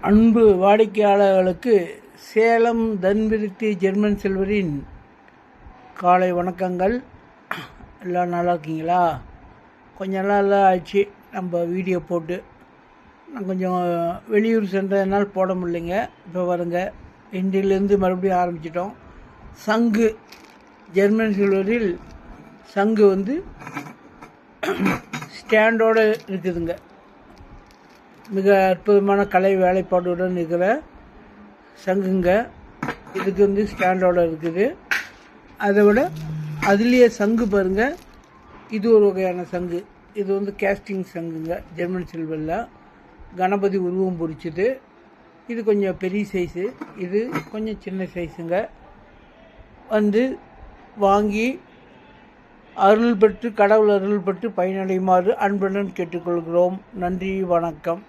அன்பு வாடிக்கையாளர்களுக்கு சேலம் தன்விருத்தி ஜெர்மன் சில்வரின் காலை வணக்கங்கள். எல்லாம் நல்லா இருக்கீங்களா? கொஞ்சம் நாள் ஆச்சு நம்ம வீடியோ போட்டு. நான் கொஞ்சம் வெளியூர் சென்றதுனால போட முடியலைங்க. இப்போ வருங்க, இன்றிலிருந்து மறுபடியும் ஆரம்பிச்சிட்டோம். சங்கு ஜெர்மன் சில்வரில் சங்கு ஸ்டாண்டோடு இருக்குதுங்க. மிக அற்புதமான கலை வேலைப்பாடுடன் இருக்கிற சங்குங்க. இதுக்கு ஸ்டாண்டோடு இருக்குது. அதை விட அதுலேயே சங்கு பாருங்கள், இது ஒரு வகையான சங்கு. இது கேஸ்டிங் சங்குங்க. ஜெர்மன் சில்வரில் கணபதி உருவம் பிடிச்சிது. இது கொஞ்சம் பெரிய சைஸு, இது கொஞ்சம் சின்ன சைஸுங்க. வாங்கி அருள் பெற்று, கடவுள் அருள் பெற்று பயனடையுமாறு அன்புடன் கேட்டுக்கொள்கிறோம். நன்றி, வணக்கம்.